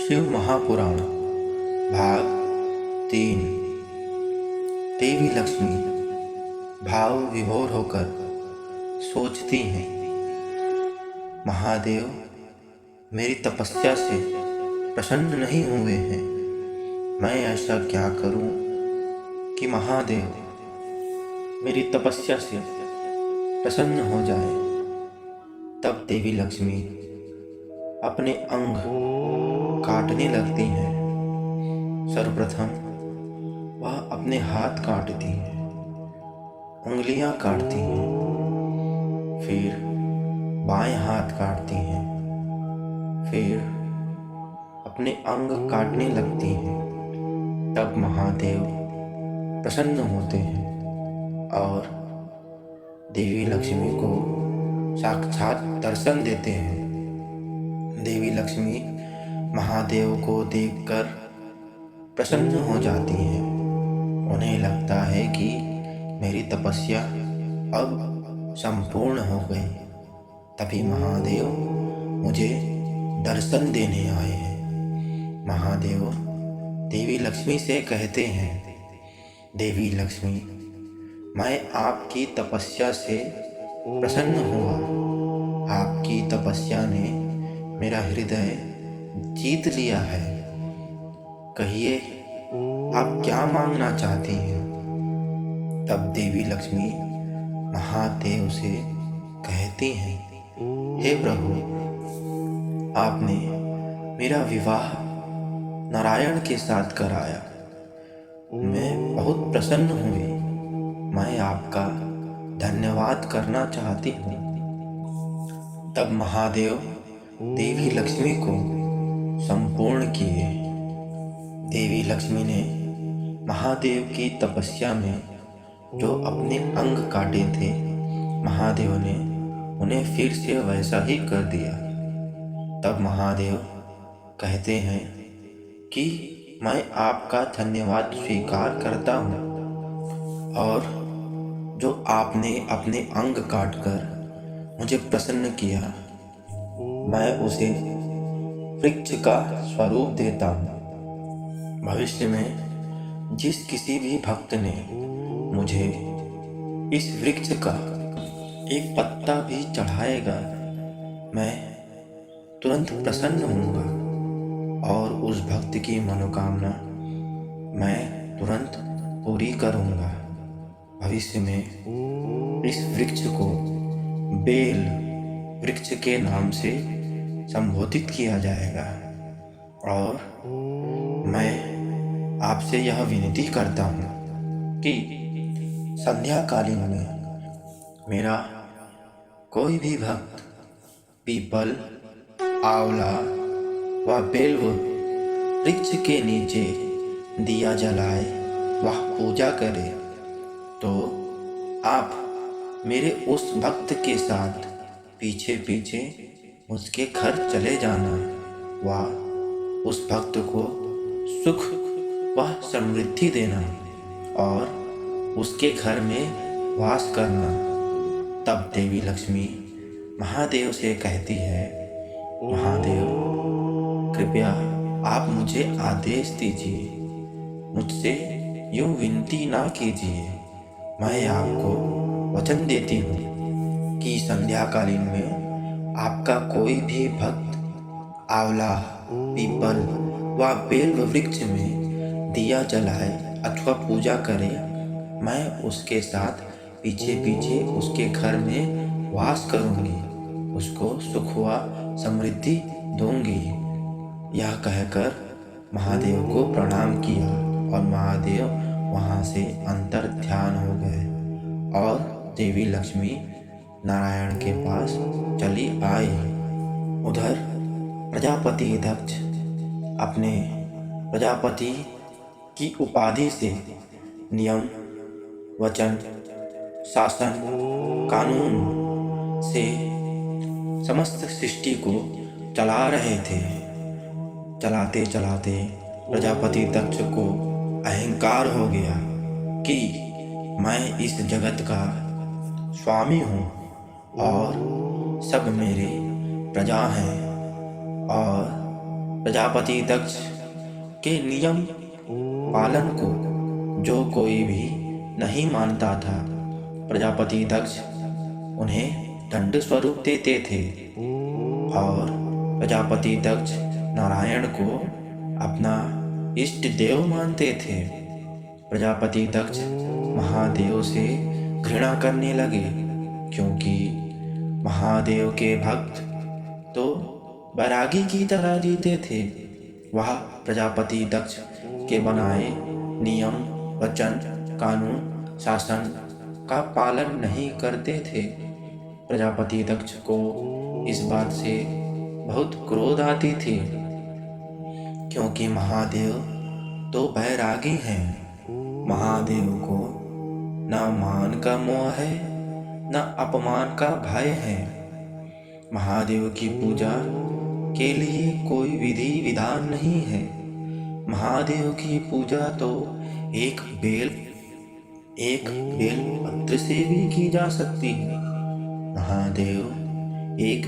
शिव महापुराण भाग 3। देवी लक्ष्मी भाव विभोर होकर सोचती हैं, महादेव मेरी तपस्या से प्रसन्न नहीं हुए हैं। मैं ऐसा क्या करूं कि महादेव मेरी तपस्या से प्रसन्न हो जाए। तब देवी लक्ष्मी अपने अंग काटने लगती हैं। सर्वप्रथम वह अपने हाथ काटती हैं, उंगलियां काटती हैं, फिर बाएं हाथ काटती हैं, फिर अपने अंग काटने लगती हैं। तब महादेव प्रसन्न होते हैं और देवी लक्ष्मी को साक्षात दर्शन देते हैं। देवी लक्ष्मी महादेव को देखकर प्रसन्न हो जाती हैं। उन्हें लगता है कि मेरी तपस्या अब संपूर्ण हो गई। तभी महादेव मुझे दर्शन देने आए हैं। महादेव देवी लक्ष्मी से कहते हैं, देवी लक्ष्मी मैं आपकी तपस्या से प्रसन्न हुआ। आपकी तपस्या ने मेरा हृदय जीत लिया है। कहिए आप क्या मांगना चाहती हैं। तब देवी लक्ष्मी महादेव से कहती हैं, हे प्रभु आपने मेरा विवाह नारायण के साथ कराया। मैं बहुत प्रसन्न हुई। मैं आपका धन्यवाद करना चाहती हूँ। तब महादेव देवी लक्ष्मी को संपूर्ण किए। देवी लक्ष्मी ने महादेव की तपस्या में जो अपने अंग काटे थे, महादेव ने उन्हें फिर से वैसा ही कर दिया। तब महादेव कहते हैं कि मैं आपका धन्यवाद स्वीकार करता हूँ और जो आपने अपने अंग काटकर मुझे प्रसन्न किया, मैं उसे वृक्ष का स्वरूप देता हूँ। भविष्य में जिस किसी भी भक्त ने मुझे इस वृक्ष का एक पत्ता भी चढ़ाएगा, मैं तुरंत प्रसन्न होऊंगा और उस भक्त की मनोकामना मैं तुरंत पूरी करूंगा। भविष्य में इस वृक्ष को बेल वृक्ष के नाम से संबोधित किया जाएगा और मैं आपसे यह विनती करता हूँ कि संध्याकालीन में मेरा कोई भी भक्त पीपल, आंवला व बेल वृक्ष के नीचे दिया जलाए वह पूजा करे, तो आप मेरे उस भक्त के साथ पीछे पीछे उसके घर चले जाना व उस भक्त को सुख व समृद्धि देना और उसके घर में वास करना। तब देवी लक्ष्मी महादेव से कहती है, महादेव कृपया आप मुझे आदेश दीजिए, मुझसे यूं विनती ना कीजिए। मैं आपको वचन देती हूँ कि संध्याकालीन में आपका कोई भी भक्त आंवला, पीपल व बेल वृक्ष में दिया जलाए अथवा पूजा करे, मैं उसके साथ पीछे पीछे उसके घर में वास करूंगी, उसको सुख व समृद्धि दूंगी। यह कहकर महादेव को प्रणाम किया और महादेव वहाँ से अंतर ध्यान हो गए और देवी लक्ष्मी नारायण के पास चली आई। उधर प्रजापति दक्ष अपने प्रजापति की उपाधि से नियम, वचन, शासन, कानून से समस्त सृष्टि को चला रहे थे। चलाते चलाते प्रजापति दक्ष को अहंकार हो गया कि मैं इस जगत का स्वामी हूँ और सब मेरे प्रजा हैं और प्रजापति दक्ष के नियम पालन को जो कोई भी नहीं मानता था, प्रजापति दक्ष उन्हें दंड स्वरूप देते थे। और प्रजापति दक्ष नारायण को अपना इष्ट देव मानते थे। प्रजापति दक्ष महादेव से घृणा करने लगे, क्योंकि महादेव के भक्त तो बैरागी की तरह जीते थे। वह प्रजापति दक्ष के बनाए नियम, वचन, कानून, शासन का पालन नहीं करते थे। प्रजापति दक्ष को इस बात से बहुत क्रोध आती थी, क्योंकि महादेव तो बैरागी हैं। महादेव को न मान का मोह है, न अपमान का भय है। महादेव की पूजा के लिए कोई विधि विधान नहीं है। महादेव की पूजा तो एक बेल पत्र से भी की जा सकती है। महादेव एक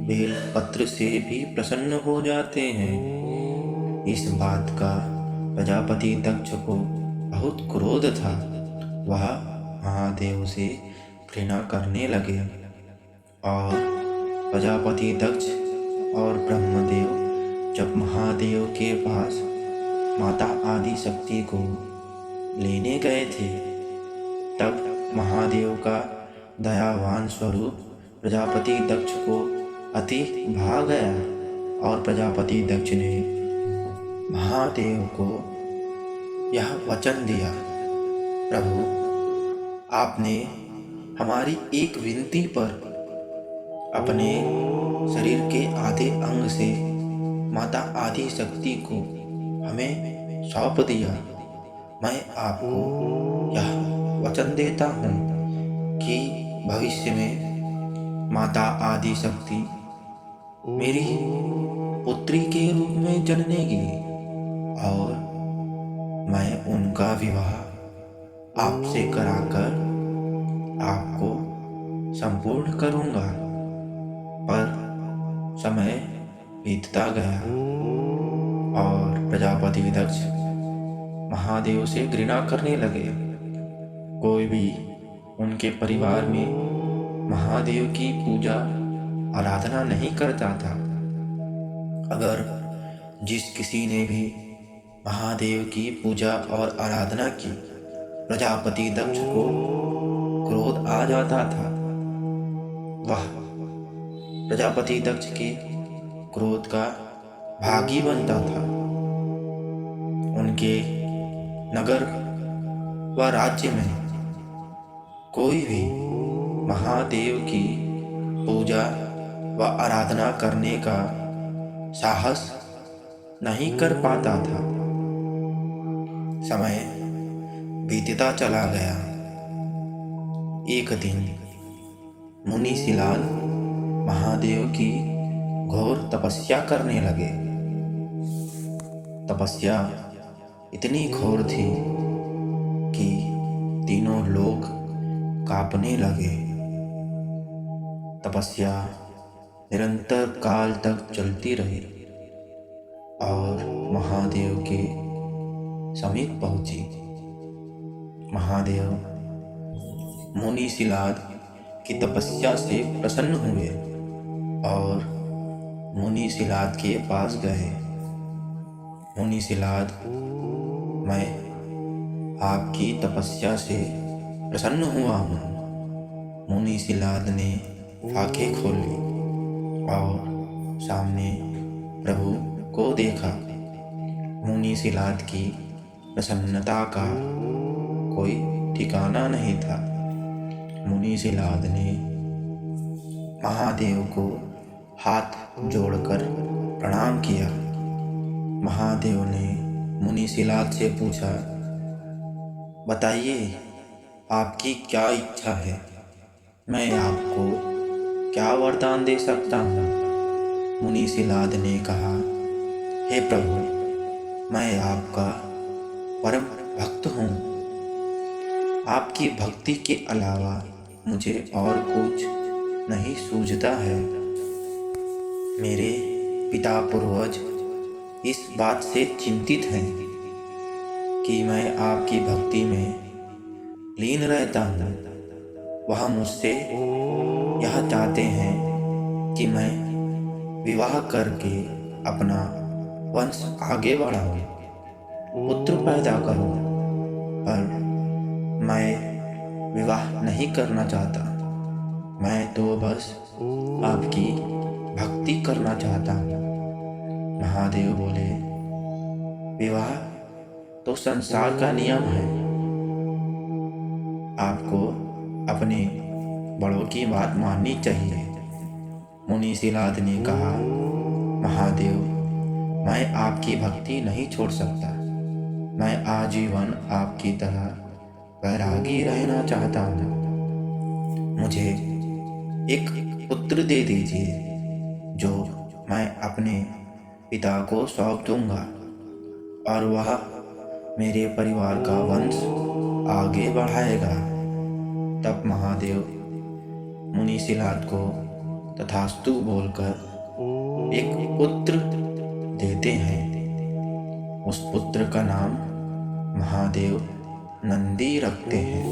बेल पत्र से भी प्रसन्न हो जाते हैं। इस बात का प्रजापति दक्ष को बहुत क्रोध था। वह महादेव से घृणा करने लगे और प्रजापति दक्ष और ब्रह्मदेव जब महादेव के पास माता आदि शक्ति को लेने गए थे, तब महादेव का दयावान स्वरूप प्रजापति दक्ष को अति भा गया और प्रजापति दक्ष ने महादेव को यह वचन दिया, प्रभु, आपने हमारी एक विनती पर अपने शरीर के आधे अंग से माता आदि शक्ति को हमें सौंप दिया। मैं आपको यह वचन देता हूँ कि भविष्य में माता आदि शक्ति मेरी पुत्री के रूप में जन्मेगी और मैं उनका विवाह आपसे कराकर आपको संपूर्ण करूँगा। पर समय बीतता गया और प्रजापति दक्ष महादेव से घृणा करने लगे। कोई भी उनके परिवार में महादेव की पूजा आराधना नहीं करता था। अगर जिस किसी ने भी महादेव की पूजा और आराधना की, प्रजापति दक्ष को क्रोध आ जाता था। वह प्रजापति दक्ष के क्रोध का भागी बनता था। उनके नगर व राज्य में कोई भी महादेव की पूजा व आराधना करने का साहस नहीं कर पाता था। समय बीतता चला गया। एक दिन मुनि शिलाल महादेव की घोर तपस्या करने लगे। तपस्या इतनी घोर थी कि तीनों लोग कांपने लगे। तपस्या निरंतर काल तक चलती रही और महादेव के समीप पहुंची। महादेव मुनि शिलाद की तपस्या से प्रसन्न हुए और मुनि शिलाद के पास गए। मुनि शिलाद, मैं आपकी तपस्या से प्रसन्न हुआ हूँ। मुनि शिलाद ने आंखें खोली और सामने प्रभु को देखा। मुनि शिलाद की प्रसन्नता का कोई ठिकाना नहीं था। मुनि शिलाद ने महादेव को हाथ जोड़कर प्रणाम किया। महादेव ने मुनि शिलाद से पूछा, बताइए आपकी क्या इच्छा है? मैं आपको क्या वरदान दे सकता हूँ? मुनि शिलाद ने कहा, हे प्रभु, मैं आपका परम भक्त हूँ। आपकी भक्ति के अलावा मुझे और कुछ नहीं सूझता है। मेरे पिता पूर्वज इस बात से चिंतित हैं कि मैं आपकी भक्ति में लीन रहता हूँ। वह मुझसे यह चाहते हैं कि मैं विवाह करके अपना वंश आगे बढ़ाऊं, पुत्र पैदा करूं, पर मैं विवाह नहीं करना चाहता। मैं तो बस आपकी भक्ति करना चाहता हूँ। महादेव बोले, विवाह तो संसार का नियम है, आपको अपने बड़ों की बात माननी चाहिए। मुनि सिलाद ने कहा, महादेव, मैं आपकी भक्ति नहीं छोड़ सकता। मैं आजीवन आपकी तरह वैरागी रहना चाहता हूँ। मुझे एक पुत्र दे दीजिए जो मैं अपने पिता को सौंप दूंगा और वह मेरे परिवार का वंश आगे बढ़ाएगा। तब महादेव मुनि सिलाद को तथास्तु बोलकर एक पुत्र देते हैं। उस पुत्र का नाम महादेव नंदी रखते हैं।